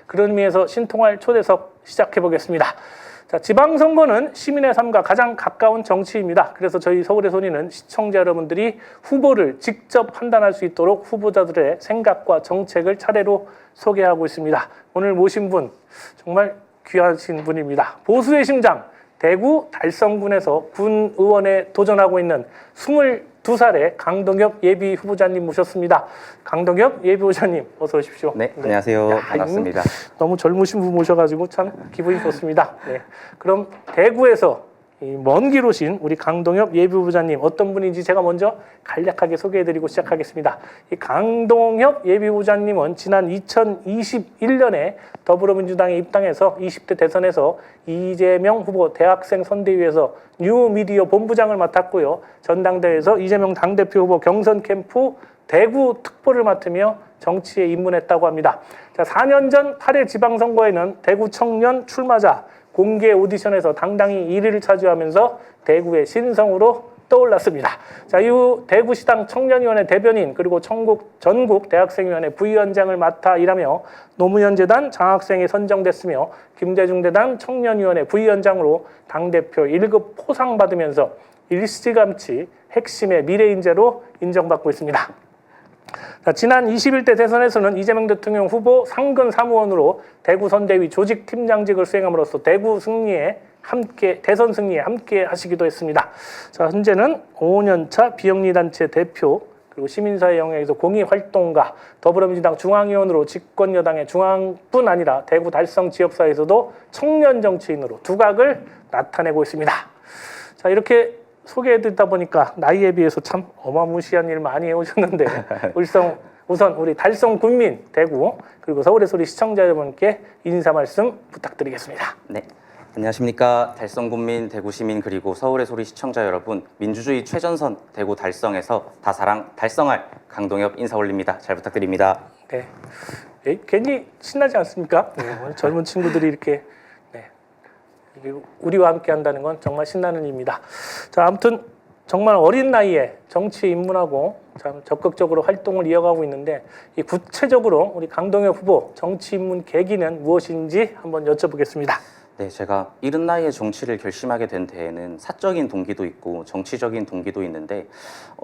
그런 의미에서 신통할 초대석 시작해 보겠습니다. 자, 지방선거는 시민의 삶과 가장 가까운 정치입니다. 그래서 저희 서울의 소리는 시청자 여러분들이 후보를 직접 판단할 수 있도록 후보자들의 생각과 정책을 차례로 소개하고 있습니다. 오늘 모신 분 정말 귀하신 분입니다. 보수의 심장 대구 달성군에서 군 의원에 도전하고 있는 22살의 강동엽 예비 후보자님 모셨습니다. 강동엽 예비 후보자님 어서 오십시오. 네, 안녕하세요. 반갑습니다. 너무 젊으신 분 모셔가지고 참 기분이 좋습니다. 네, 그럼 대구에서 먼 길 오신 우리 강동엽 예비 후보자님 어떤 분인지 제가 먼저 간략하게 소개해드리고 시작하겠습니다. 이 강동엽 예비 후보자님은 지난 2021년에 더불어민주당에 입당해서 20대 대선에서 이재명 후보 대학생 선대위에서 뉴미디어 본부장을 맡았고요. 전당대회에서 이재명 당대표 후보 경선 캠프 대구 특보를 맡으며 정치에 입문했다고 합니다. 자, 4년 전 8회 지방선거에는 대구 청년 출마자 공개 오디션에서 당당히 1위를 차지하면서 대구의 신성으로 떠올랐습니다. 자, 이후 대구시당 청년위원회 대변인 그리고 전국 대학생위원회 부위원장을 맡아 일하며 노무현재단 장학생에 선정됐으며 김대중대단 청년위원회 부위원장으로 당대표 1급 포상받으면서 일찌감치 핵심의 미래인재로 인정받고 있습니다. 자, 지난 21대 대선에서는 이재명 대통령 후보 상근 사무원으로 대구 선대위 조직팀장직을 수행함으로써 대선 승리에 함께 하시기도 했습니다. 자, 현재는 5년차 비영리단체 대표 그리고 시민사회 영역에서 공익활동가 더불어민주당 중앙위원으로 집권여당의 중앙뿐 아니라 대구 달성 지역사회에서도 청년 정치인으로 두각을 나타내고 있습니다. 자, 이렇게 소개해드리다 보니까 나이에 비해서 참 어마무시한 일 많이 해오셨는데 우선 우리 달성 군민 대구 그리고 서울의 소리 시청자 여러분께 인사 말씀 부탁드리겠습니다. 네, 안녕하십니까. 달성 군민, 대구 시민 그리고 서울의 소리 시청자 여러분, 민주주의 최전선 대구 달성에서 다사랑 달성할 강동엽 인사 올립니다. 잘 부탁드립니다. 네, 괜히 신나지 않습니까? 네, 젊은 친구들이 이렇게 우리와 함께 한다는 건 정말 신나는 일입니다. 자, 아무튼 정말 어린 나이에 정치에 입문하고 참 적극적으로 활동을 이어가고 있는데 이 구체적으로 우리 강동엽 후보 정치 입문 계기는 무엇인지 한번 여쭤보겠습니다. 네, 제가 이른 나이에 정치를 결심하게 된 데에는 사적인 동기도 있고 정치적인 동기도 있는데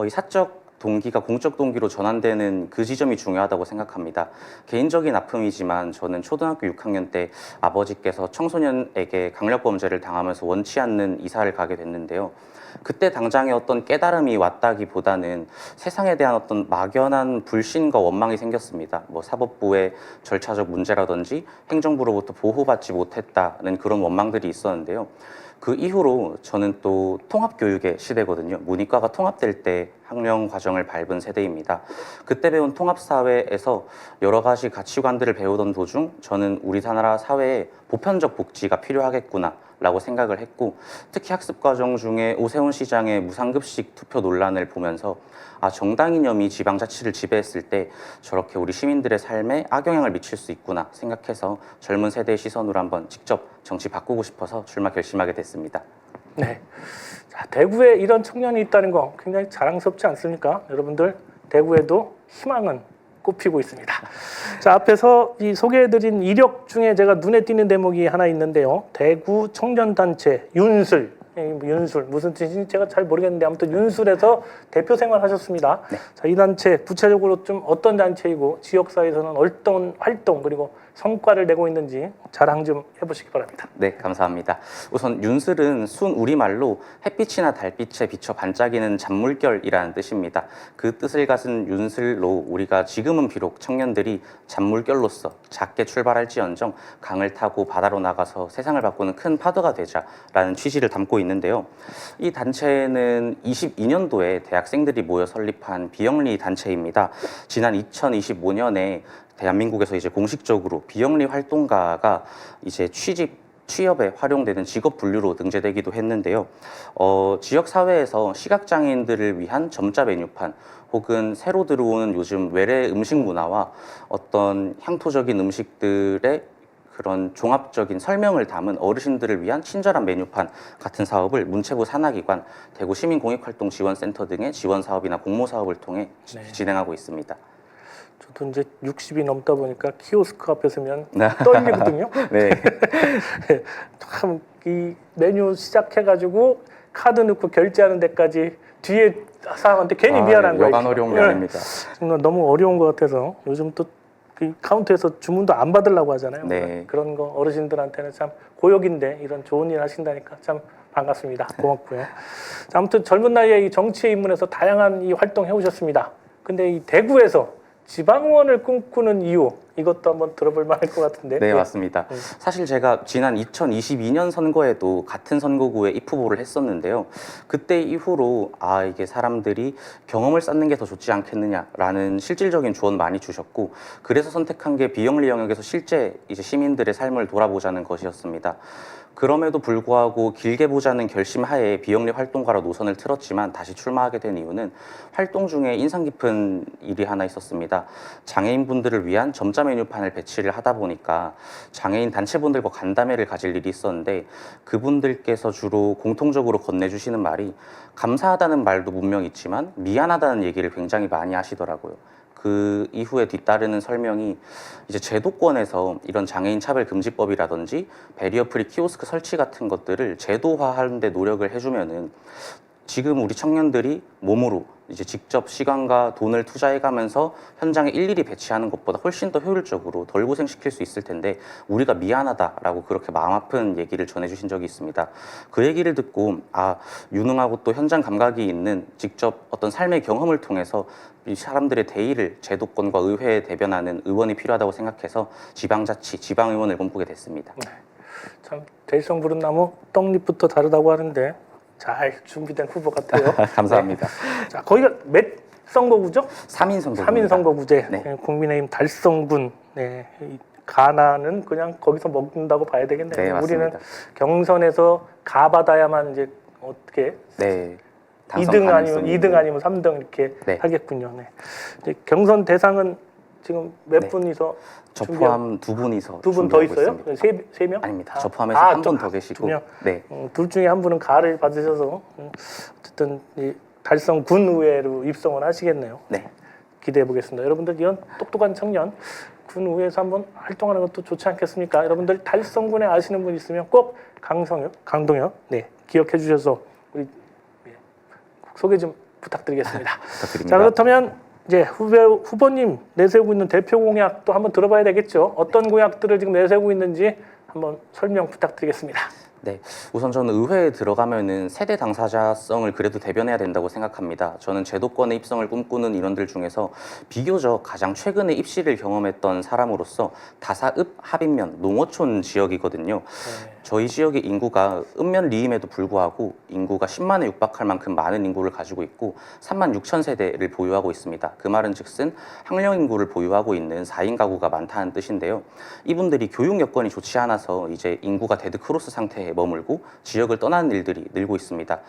이 사적 동기가 공적 동기로 전환되는 그 지점이 중요하다고 생각합니다. 개인적인 아픔이지만 저는 초등학교 6학년 때 아버지께서 청소년에게 강력범죄를 당하면서 원치 않는 이사를 가게 됐는데요. 그때 당장의 어떤 깨달음이 왔다기보다는 세상에 대한 어떤 막연한 불신과 원망이 생겼습니다. 사법부의 절차적 문제라든지 행정부로부터 보호받지 못했다는 그런 원망들이 있었는데요. 그 이후로 저는 또 통합교육의 시대거든요. 문이과가 통합될 때 학령 과정을 밟은 세대입니다. 그때 배운 통합사회에서 여러 가지 가치관들을 배우던 도중 저는 우리나라 사회에 보편적 복지가 필요하겠구나 라고 생각을 했고, 특히 학습과정 중에 오세훈 시장의 무상급식 투표 논란을 보면서 정당 이념이 지방자치를 지배했을 때 저렇게 우리 시민들의 삶에 악영향을 미칠 수 있구나 생각해서 젊은 세대의 시선으로 한번 직접 정치 바꾸고 싶어서 출마 결심하게 됐습니다. 네, 자, 대구에 이런 청년이 있다는 거 굉장히 자랑스럽지 않습니까? 여러분들 대구에도 희망은 꽃피고 있습니다. 자, 앞에서 이 소개해드린 이력 중에 제가 눈에 띄는 대목이 하나 있는데요. 대구 청년단체 윤술 무슨 뜻인지 제가 잘 모르겠는데 아무튼 윤술에서 대표 생활하셨습니다. 네. 자, 이 단체 구체적으로 좀 어떤 단체이고 지역사회에서는 어떤 활동 그리고 성과를 내고 있는지 자랑 좀 해보시기 바랍니다. 네, 감사합니다. 우선 윤슬은 순 우리말로 햇빛이나 달빛에 비쳐 반짝이는 잔물결이라는 뜻입니다. 그 뜻을 가진 윤슬로 우리가 지금은 비록 청년들이 잔물결로서 작게 출발할지언정 강을 타고 바다로 나가서 세상을 바꾸는 큰 파도가 되자라는 취지를 담고 있는데요. 이 단체는 22년도에 대학생들이 모여 설립한 비영리 단체입니다. 지난 2025년에 대한민국에서 이제 공식적으로 비영리 활동가가 이제 취업에 활용되는 직업 분류로 등재되기도 했는데요. 지역 사회에서 시각장애인들을 위한 점자 메뉴판 혹은 새로 들어오는 요즘 외래 음식 문화와 어떤 향토적인 음식들의 그런 종합적인 설명을 담은 어르신들을 위한 친절한 메뉴판 같은 사업을 문체부 산하기관, 대구 시민공익활동지원센터 등의 지원 사업이나 공모 사업을 통해 진행하고 있습니다. 저도 이제 60이 넘다 보니까 키오스크 앞에 서면 네. 떨리거든요. 네. 참 이 메뉴 시작해가지고 카드 넣고 결제하는 데까지 뒤에 사람한테 괜히 미안한 거예요. 여간 어려운 게 아닙니다. 정말 너무 어려운 것 같아서 요즘 또 그 카운터에서 주문도 안 받으려고 하잖아요. 네. 그런 거 어르신들한테는 참 고역인데 이런 좋은 일 하신다니까 참 반갑습니다. 고맙고요. 자, 아무튼 젊은 나이에 이 정치에 입문해서 다양한 이 활동 해오셨습니다. 근데 이 대구에서 지방의원을 꿈꾸는 이유 이것도 한번 들어볼 만할 것 같은데. 네, 예. 맞습니다. 사실 제가 지난 2022년 선거에도 같은 선거구에 입후보를 했었는데요. 그때 이후로 이게 사람들이 경험을 쌓는 게 더 좋지 않겠느냐라는 실질적인 조언 많이 주셨고, 그래서 선택한 게 비영리 영역에서 실제 이제 시민들의 삶을 돌아보자는 것이었습니다. 그럼에도 불구하고 길게 보자는 결심하에 비영리 활동가로 노선을 틀었지만 다시 출마하게 된 이유는 활동 중에 인상 깊은 일이 하나 있었습니다. 장애인분들을 위한 점자 메뉴판을 배치를 하다 보니까 장애인 단체분들과 간담회를 가질 일이 있었는데, 그분들께서 주로 공통적으로 건네주시는 말이 감사하다는 말도 분명 있지만 미안하다는 얘기를 굉장히 많이 하시더라고요. 그 이후에 뒤따르는 설명이 이제 제도권에서 이런 장애인 차별 금지법이라든지 배리어 프리 키오스크 설치 같은 것들을 제도화하는 데 노력을 해주면은 지금 우리 청년들이 몸으로 이제 직접 시간과 돈을 투자해가면서 현장에 일일이 배치하는 것보다 훨씬 더 효율적으로 덜 고생시킬 수 있을 텐데 우리가 미안하다라고 그렇게 마음 아픈 얘기를 전해주신 적이 있습니다. 그 얘기를 듣고 유능하고 또 현장 감각이 있는 직접 어떤 삶의 경험을 통해서 이 사람들의 대의를 제도권과 의회에 대변하는 의원이 필요하다고 생각해서 지방자치, 지방의원을 꿈꾸게 됐습니다. 참 대성 부른 나무 떡잎부터 다르다고 하는데 잘 준비된 후보 같아요. 감사합니다. 네. 자, 거기가 몇 선거구죠? 3인 선거구. 3인 선거구제. 네. 네, 국민의힘 달성군. 네. 이 가나는 그냥 거기서 먹는다고 봐야 되겠네요. 네, 맞습니다. 우리는 경선에서 가받아야만 이제 어떻게 네. 2등 아니면 2등 아니면 3등 이렇게 네. 하겠군요. 네. 이제 경선 대상은 지금 몇 네. 분이서 저 포함 두 분이서 두 분 더 준비하고 있어요? 있습니다. 세 명? 아닙니다. 저 포함해서 한 분 더 두 계시고. 명. 네. 둘 중에 한 분은 가를 받으셔서 어쨌든 이 달성 군 의회로 입성을 하시겠네요. 네. 기대해 보겠습니다. 여러분들 이런 똑똑한 청년 군 의회에서 한번 활동하는 것도 좋지 않겠습니까? 여러분들 달성군에 아시는 분 있으면 꼭 강동혁 네 기억해 주셔서 우리 소개 좀 부탁드리겠습니다. 부탁드립니다. 자, 그렇다면 이제 후보님 내세우고 있는 대표 공약도 한번 들어봐야 되겠죠. 어떤 공약들을 지금 내세우고 있는지 한번 설명 부탁드리겠습니다. 네, 우선 저는 의회에 들어가면은 세대 당사자성을 그래도 대변해야 된다고 생각합니다. 저는 제도권의 입성을 꿈꾸는 인원들 중에서 비교적 가장 최근에 입시를 경험했던 사람으로서 다사읍 합인면 농어촌 지역이거든요. 네. 저희 지역의 인구가 읍면 리임에도 불구하고 인구가 10만에 육박할 만큼 많은 인구를 가지고 있고 3만 6천 세대를 보유하고 있습니다. 그 말은 즉슨 학령 인구를 보유하고 있는 4인 가구가 많다는 뜻인데요. 이분들이 교육 여건이 좋지 않아서 이제 인구가 데드크로스 상태에 머물고 지역을 떠나는 일들이 늘고 있습니다.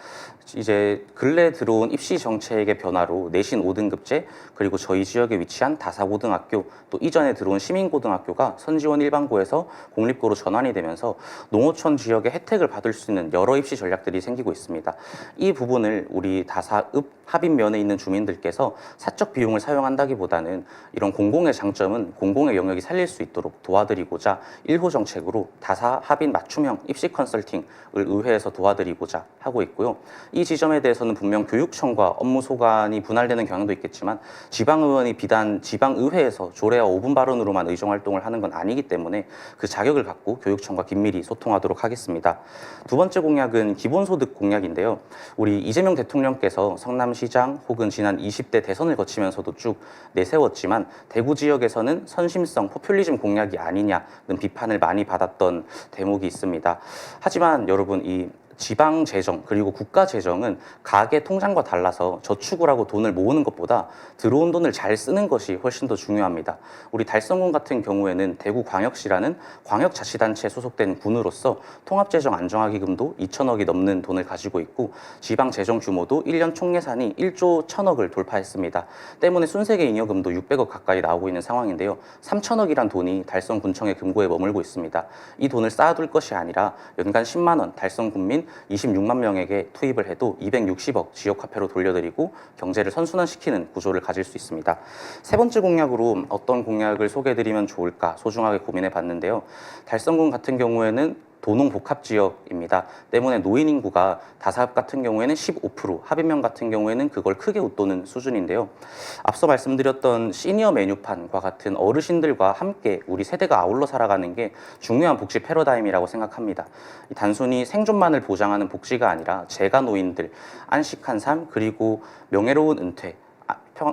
이제 근래 들어온 입시 정책의 변화로 내신 5등급제 그리고 저희 지역에 위치한 다사고등학교 또 이전에 들어온 시민고등학교가 선지원 일반고에서 공립고로 전환이 되면서 농어촌 지역의 혜택을 받을 수 있는 여러 입시 전략들이 생기고 있습니다. 이 부분을 우리 다사읍 합인면에 있는 주민들께서 사적 비용을 사용한다기보다는 이런 공공의 장점은 공공의 영역이 살릴 수 있도록 도와드리고자 1호 정책으로 다사 합인 맞춤형 입시 컨설팅을 의회에서 도와드리고자 하고 있고요. 이 지점에 대해서는 분명 교육청과 업무 소관이 분할되는 경향도 있겠지만 지방의원이 비단 지방의회에서 조례와 5분 발언으로만 의정 활동을 하는 건 아니기 때문에 그 자격을 갖고 교육청과 긴밀히 소통하도록 하겠습니다. 두 번째 공약은 기본소득 공약인데요. 우리 이재명 대통령께서 성남시장 혹은 지난 20대 대선을 거치면서도 쭉 내세웠지만 대구 지역에서는 선심성, 포퓰리즘 공약이 아니냐는 비판을 많이 받았던 대목이 있습니다. 하지만 여러분 이 지방 재정 그리고 국가 재정은 가계 통장과 달라서 저축을 하고 돈을 모으는 것보다 들어온 돈을 잘 쓰는 것이 훨씬 더 중요합니다. 우리 달성군 같은 경우에는 대구광역시라는 광역자치단체에 소속된 군으로서 통합재정 안정화기금도 2천억이 넘는 돈을 가지고 있고 지방 재정 규모도 1년 총예산이 1조 1천억을 돌파했습니다. 때문에 순세계 잉여금도 600억 가까이 나오고 있는 상황인데요. 3천억이란 돈이 달성군청의 금고에 머물고 있습니다. 이 돈을 쌓아둘 것이 아니라 연간 10만 원 달성군민 인구인 26만 명에게 투입을 해도 260억 지역화폐로 돌려드리고 경제를 선순환시키는 구조를 가질 수 있습니다. 세 번째 공약으로 어떤 공약을 소개해드리면 좋을까 소중하게 고민해 봤는데요. 달성군 같은 경우에는 도농복합지역입니다. 때문에 노인 인구가 다사업 같은 경우에는 15%, 합의명 같은 경우에는 그걸 크게 웃도는 수준인데요. 앞서 말씀드렸던 시니어 메뉴판과 같은 어르신들과 함께 우리 세대가 아울러 살아가는 게 중요한 복지 패러다임이라고 생각합니다. 단순히 생존만을 보장하는 복지가 아니라 재가 노인들, 안식한 삶, 그리고 명예로운 은퇴,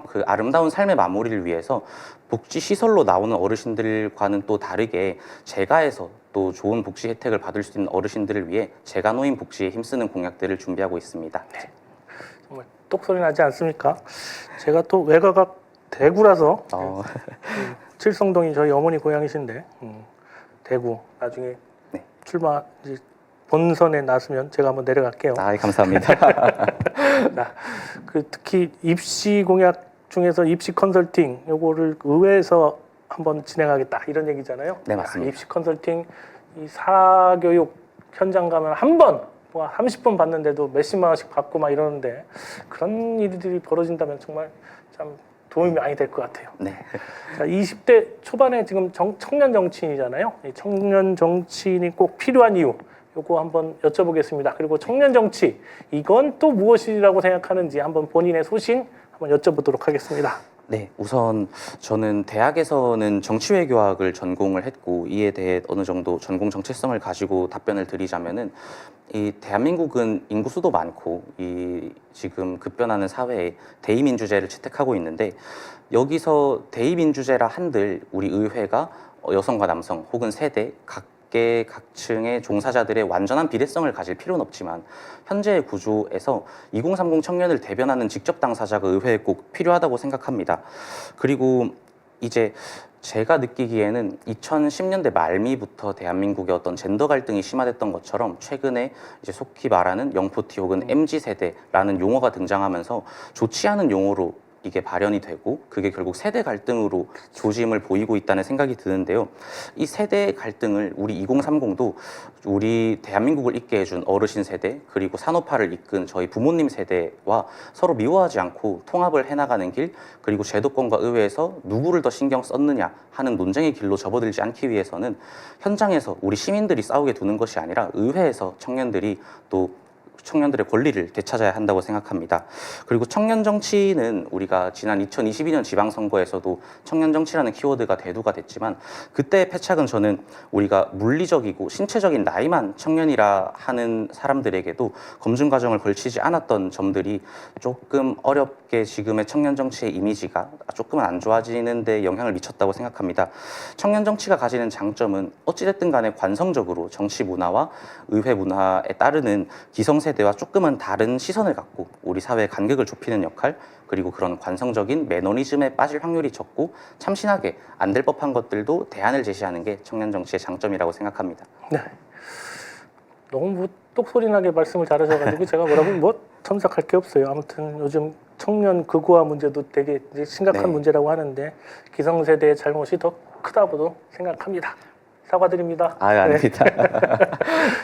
그 아름다운 삶의 마무리를 위해서 복지 시설로 나오는 어르신들과는 또 다르게 재가에서 또 좋은 복지 혜택을 받을 수 있는 어르신들을 위해 재가 노인 복지에 힘쓰는 공약들을 준비하고 있습니다. 네. 정말 똑소리 나지 않습니까? 제가 또 외가가 대구라서 칠성동이 저희 어머니 고향이신데 대구 나중에 네. 출마 이제 본선에 나서면 제가 한번 내려갈게요. 감사합니다. 자, 그 특히 입시 공약 중에서 입시 컨설팅 요거를 의회에서 한번 진행하겠다 이런 얘기잖아요. 네, 맞습니다. 입시 컨설팅 이 사교육 현장 가면 한 번 뭐 30분 받는데도 몇십만 원씩 받고 막 이러는데 그런 일들이 벌어진다면 정말 참 도움이 많이 될 것 같아요. 네. 자, 20대 초반에 지금 청년 정치인이잖아요. 이 청년 정치인이 꼭 필요한 이유 요거 한번 여쭤보겠습니다. 그리고 청년 정치 이건 또 무엇이라고 생각하는지 한번 본인의 소신 한번 여쭤보도록 하겠습니다. 네, 우선 저는 대학에서는 정치외교학을 전공을 했고 이에 대해 어느 정도 전공 정체성을 가지고 답변을 드리자면은 이 대한민국은 인구수도 많고 이 지금 급변하는 사회에 대의민주제를 채택하고 있는데 여기서 대의민주제라 한들 우리 의회가 여성과 남성 혹은 세대 각계각층의 종사자들의 완전한 비례성을 가질 필요는 없지만 현재의 구조에서 2030 청년을 대변하는 직접 당사자가 의회에 꼭 필요하다고 생각합니다. 그리고 이제 제가 느끼기에는 2010년대 말미부터 대한민국의 어떤 젠더 갈등이 심화됐던 것처럼 최근에 이제 속히 말하는 영포티 혹은 MZ 세대라는 용어가 등장하면서 좋지 않은 용어로 이게 발현이 되고 그게 결국 세대 갈등으로 조짐을 보이고 있다는 생각이 드는데요. 이 세대 갈등을 우리 2030도 우리 대한민국을 있게 해준 어르신 세대 그리고 산업화를 이끈 저희 부모님 세대와 서로 미워하지 않고 통합을 해나가는 길 그리고 제도권과 의회에서 누구를 더 신경 썼느냐 하는 논쟁의 길로 접어들지 않기 위해서는 현장에서 우리 시민들이 싸우게 두는 것이 아니라 의회에서 청년들이 또 청년들의 권리를 되찾아야 한다고 생각합니다. 그리고 청년 정치는 우리가 지난 2022년 지방선거에서도 청년 정치라는 키워드가 대두가 됐지만 그때의 패착은 저는 우리가 물리적이고 신체적인 나이만 청년이라 하는 사람들에게도 검증 과정을 걸치지 않았던 점들이 조금 어렵게 지금의 청년 정치의 이미지가 조금은 안 좋아지는 데 영향을 미쳤다고 생각합니다. 청년 정치가 가지는 장점은 어찌됐든 간에 관성적으로 정치 문화와 의회 문화에 따르는 기성세대와 조금은 다른 시선을 갖고 우리 사회의 간격을 좁히는 역할 그리고 그런 관성적인 매너리즘에 빠질 확률이 적고 참신하게 안 될 법한 것들도 대안을 제시하는 게 청년 정치의 장점이라고 생각합니다. 네. 너무 똑소리나게 말씀을 잘하셔가지고 제가 뭐라고 첨삭할 게 없어요. 아무튼 요즘 청년 극우화 문제도 되게 이제 심각한 네. 문제라고 하는데 기성세대의 잘못이 더 크다고도 생각합니다. 사과드립니다. 아닙니다.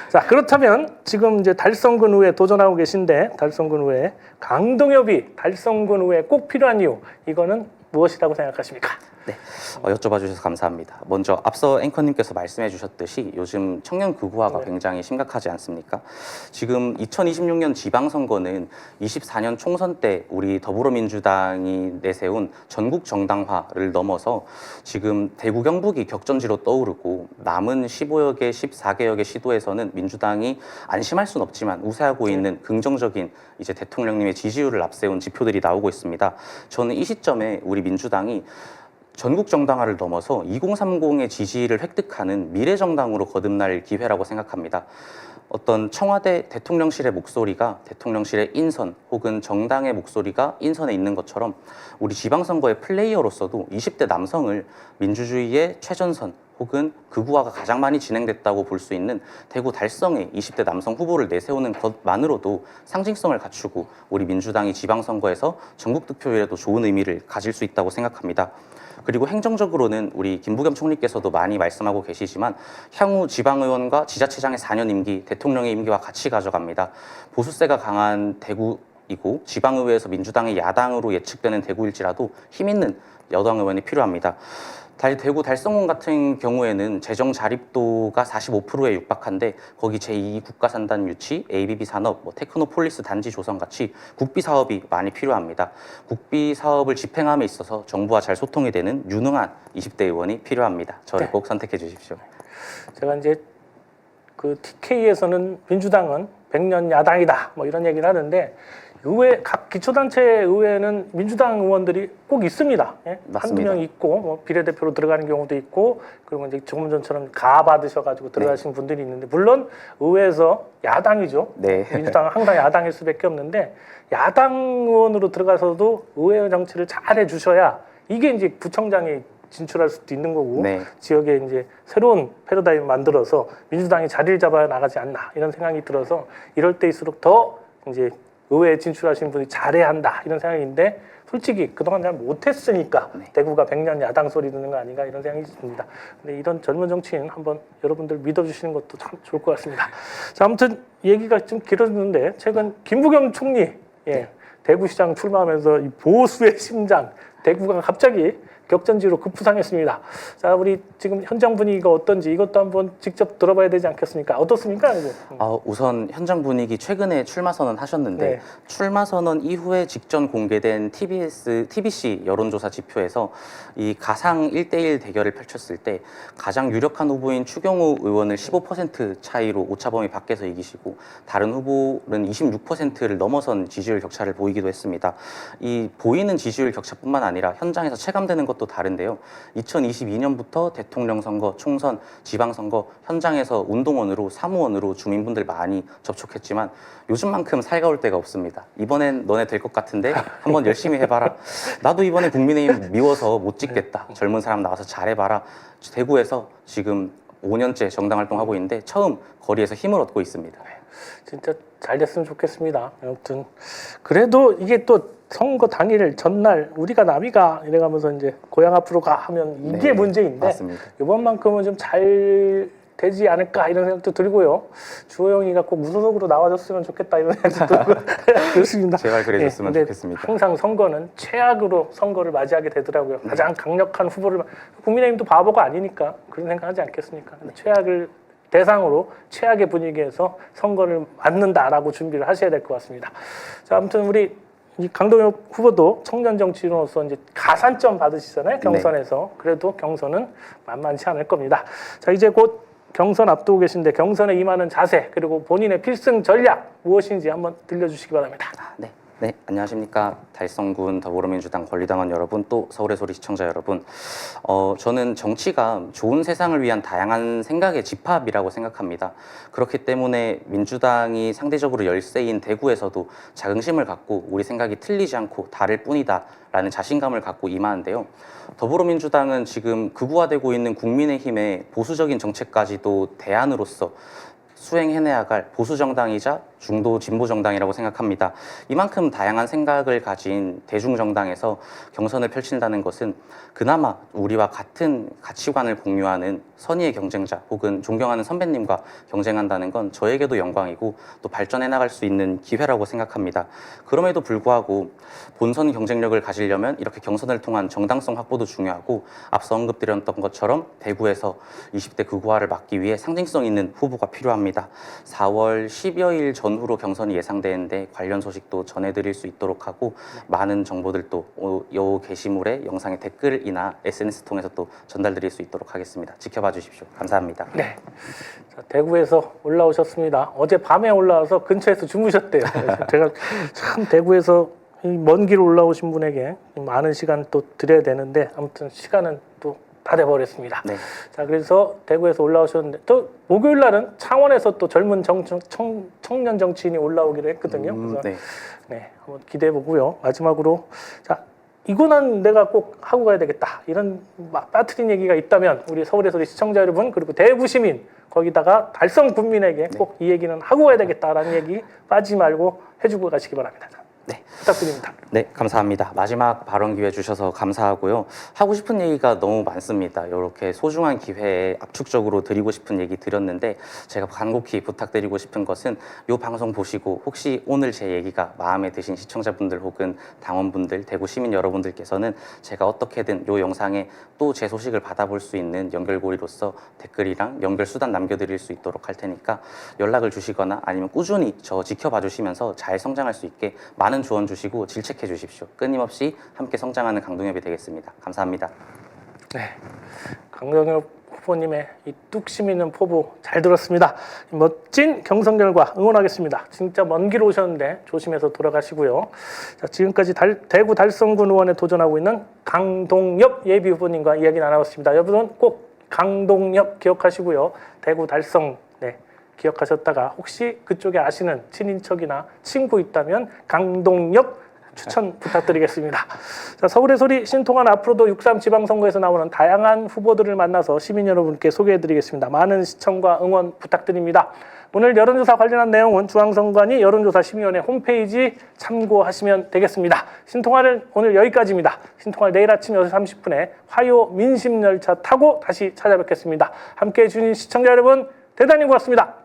자, 그렇다면 지금 이제 달성군 의회 도전하고 계신데 달성군 의회 강동엽이 달성군 의회에 꼭 필요한 이유 이거는 무엇이라고 생각하십니까? 네, 여쭤봐 주셔서 감사합니다. 먼저 앞서 앵커님께서 말씀해 주셨듯이 요즘 청년 극우화가 굉장히 심각하지 않습니까? 지금 2026년 지방선거는 24년 총선 때 우리 더불어민주당이 내세운 전국 정당화를 넘어서 지금 대구 경북이 격전지로 떠오르고 남은 15여 개, 14개여 개 시도에서는 민주당이 안심할 수는 없지만 우세하고 있는 긍정적인 이제 대통령님의 지지율을 앞세운 지표들이 나오고 있습니다. 저는 이 시점에 우리 민주당이 전국 정당화를 넘어서 2030의 지지를 획득하는 미래정당으로 거듭날 기회라고 생각합니다. 어떤 청와대 대통령실의 목소리가 대통령실의 인선 혹은 정당의 목소리가 인선에 있는 것처럼 우리 지방선거의 플레이어로서도 20대 남성을 민주주의의 최전선 혹은 극우화가 가장 많이 진행됐다고 볼 수 있는 대구 달성의 20대 남성 후보를 내세우는 것만으로도 상징성을 갖추고 우리 민주당이 지방선거에서 전국 득표율에도 좋은 의미를 가질 수 있다고 생각합니다. 그리고 행정적으로는 우리 김부겸 총리께서도 많이 말씀하고 계시지만 향후 지방의원과 지자체장의 4년 임기, 대통령의 임기와 같이 가져갑니다. 보수세가 강한 대구이고 지방의회에서 민주당의 야당으로 예측되는 대구일지라도 힘 있는 여당 의원이 필요합니다. 대구 달성군 같은 경우에는 재정 자립도가 45%에 육박한데 거기 제2 국가산단 유치, ABB 산업, 테크노폴리스 단지 조성 같이 국비 사업이 많이 필요합니다. 국비 사업을 집행함에 있어서 정부와 잘 소통이 되는 유능한 20대 의원이 필요합니다. 저를 꼭 선택해 주십시오. 제가 이제 그 TK에서는 민주당은 100년 야당이다 뭐 이런 얘기를 하는데 의회 각 기초단체 의회는 민주당 의원들이 꼭 있습니다. 예? 한두 명 있고 뭐 비례대표로 들어가는 경우도 있고 그리고 이제 조금 전처럼 가 받으셔가지고 들어가신 분들이 있는데 물론 의회에서 야당이죠. 네. 민주당은 항상 야당일 수밖에 없는데 야당 의원으로 들어가서도 의회 정치를 잘 해주셔야 이게 이제 구청장이 진출할 수도 있는 거고 네. 지역에 이제 새로운 패러다임을 만들어서 민주당이 자리를 잡아 나가지 않나 이런 생각이 들어서 이럴 때일수록 더 이제 의회에 진출하신 분이 잘해야 한다 이런 생각인데 솔직히 그동안 잘 못했으니까 대구가 100년 야당 소리 듣는 거 아닌가 이런 생각이 듭니다. 근데 이런 젊은 정치인 한번 여러분들 믿어주시는 것도 참 좋을 것 같습니다. 자, 아무튼 얘기가 좀 길어졌는데 최근 김부겸 총리 대구시장 출마하면서 이 보수의 심장 대구가 갑자기 격전지로 급부상했습니다. 자, 우리 지금 현장 분위기가 어떤지 이것도 한번 직접 들어봐야 되지 않겠습니까? 어떻습니까? 우선 현장 분위기 최근에 출마 선언 하셨는데 네. 출마 선언 이후에 직전 공개된 TBC 여론조사 지표에서 이 가상 1대1 대결을 펼쳤을 때 가장 유력한 후보인 추경호 의원을 15% 차이로 오차범위 밖에서 이기시고 다른 후보는 26%를 넘어선 지지율 격차를 보이기도 했습니다. 이 보이는 지지율 격차뿐만 아니라 현장에서 체감되는 것도 다른데요. 2022년부터 대통령 선거, 총선, 지방선거 현장에서 운동원으로 사무원으로 주민분들 많이 접촉했지만 요즘만큼 살가울 때가 없습니다. 이번엔 너네 될 것 같은데 한번 열심히 해봐라. 나도 이번에 국민의힘 미워서 못 찍겠다. 젊은 사람 나와서 잘해봐라. 대구에서 지금 5년째 정당 활동하고 있는데 처음 거리에서 힘을 얻고 있습니다. 진짜 잘 됐으면 좋겠습니다. 아무튼 그래도 이게 또 선거 당일 전날 우리가 남이가 이래가면서 이제 고향 앞으로 가 하면 이게 문제인데 맞습니다. 이번만큼은 좀 잘 되지 않을까 이런 생각도 들고요. 주호영이가 꼭 무소속으로 나와줬으면 좋겠다 이런 생각도 들고 그렇습니다. 제발 그래줬으면 좋겠습니다. 항상 선거는 최악으로 선거를 맞이하게 되더라고요. 가장 강력한 후보를 국민의힘도 바보가 아니니까 그런 생각하지 않겠습니까? 근데 최악을 대상으로 최악의 분위기에서 선거를 맞는다라고 준비를 하셔야 될 것 같습니다. 자, 아무튼 우리 이 강동혁 후보도 청년 정치인으로서 이제 가산점 받으시잖아요. 경선에서. 그래도 경선은 만만치 않을 겁니다. 자, 이제 곧 경선 앞두고 계신데 경선에 임하는 자세 그리고 본인의 필승 전략 무엇인지 한번 들려주시기 바랍니다. 네, 안녕하십니까. 달성군 더불어민주당 권리당원 여러분, 또 서울의 소리 시청자 여러분. 저는 정치가 좋은 세상을 위한 다양한 생각의 집합이라고 생각합니다. 그렇기 때문에 민주당이 상대적으로 열세인 대구에서도 자긍심을 갖고 우리 생각이 틀리지 않고 다를 뿐이다 라는 자신감을 갖고 임하는데요. 더불어민주당은 지금 극우화되고 있는 국민의힘의 보수적인 정책까지도 대안으로서 수행해내야 할 보수정당이자 중도 진보정당이라고 생각합니다. 이만큼 다양한 생각을 가진 대중정당에서 경선을 펼친다는 것은 그나마 우리와 같은 가치관을 공유하는 선의의 경쟁자 혹은 존경하는 선배님과 경쟁한다는 건 저에게도 영광이고 또 발전해 나갈 수 있는 기회라고 생각합니다. 그럼에도 불구하고 본선 경쟁력을 가지려면 이렇게 경선을 통한 정당성 확보도 중요하고 앞서 언급드렸던 것처럼 대구에서 20대 극우화를 막기 위해 상징성 있는 후보가 필요합니다. 4월 10여일 전후로 경선이 예상되는데 관련 소식도 전해드릴 수 있도록 하고 많은 정보들도 이 게시물에 영상의 댓글이나 SNS 통해서 또 전달드릴 수 있도록 하겠습니다. 지켜봐 주십시오. 감사합니다. 네. 자, 대구에서 올라오셨습니다. 어제 밤에 올라와서 근처에서 주무셨대요. 제가 참 대구에서 먼 길 올라오신 분에게 많은 시간 또 드려야 되는데 아무튼 시간은 또 다 돼버렸습니다. 네. 자, 그래서 대구에서 올라오셨는데 또 목요일 날은 창원에서 또 젊은 청년 정치인이 올라오기로 했거든요. 그래서 네, 한번 기대해 보고요. 마지막으로 자, 이거는 내가 꼭 하고 가야 되겠다. 이런 빠트린 얘기가 있다면 우리 서울의 소리 시청자 여러분 그리고 대구 시민 거기다가 달성 군민에게 꼭 이 얘기는 하고 가야 되겠다라는 얘기 빠지지 말고 해주고 가시기 바랍니다. 네. 부탁드립니다. 네, 감사합니다. 마지막 발언 기회 주셔서 감사하고요. 하고 싶은 얘기가 너무 많습니다. 이렇게 소중한 기회에 압축적으로 드리고 싶은 얘기 드렸는데 제가 간곡히 부탁드리고 싶은 것은 이 방송 보시고 혹시 오늘 제 얘기가 마음에 드신 시청자분들 혹은 당원분들, 대구 시민 여러분들께서는 제가 어떻게든 이 영상에 또 제 소식을 받아볼 수 있는 연결고리로서 댓글이랑 연결 수단 남겨드릴 수 있도록 할 테니까 연락을 주시거나 아니면 꾸준히 저 지켜봐 주시면서 잘 성장할 수 있게 많은 조언 주시고 질책해 주십시오. 끊임없이 함께 성장하는 강동엽이 되겠습니다. 감사합니다. 네, 강동엽 후보님의 이 뚝심 있는 포부 잘 들었습니다. 멋진 경선 결과 응원하겠습니다. 진짜 먼 길 오셨는데 조심해서 돌아가시고요. 자, 지금까지 대구 달성군 의원에 도전하고 있는 강동엽 예비 후보님과 이야기 나눠봤습니다. 여러분 꼭 강동엽 기억하시고요. 대구 달성 기억하셨다가 혹시 그쪽에 아시는 친인척이나 친구 있다면 강동엽 추천 부탁드리겠습니다. 자, 서울의 소리 신통한 앞으로도 6.3 지방선거에서 나오는 다양한 후보들을 만나서 시민 여러분께 소개해드리겠습니다. 많은 시청과 응원 부탁드립니다. 오늘 여론조사 관련한 내용은 중앙선관위 여론조사 심의위원회 홈페이지 참고하시면 되겠습니다. 신통화는 오늘 여기까지입니다. 신통화 내일 아침 6시 30분에 화요 민심열차 타고 다시 찾아뵙겠습니다. 함께해 주신 시청자 여러분 대단히 고맙습니다.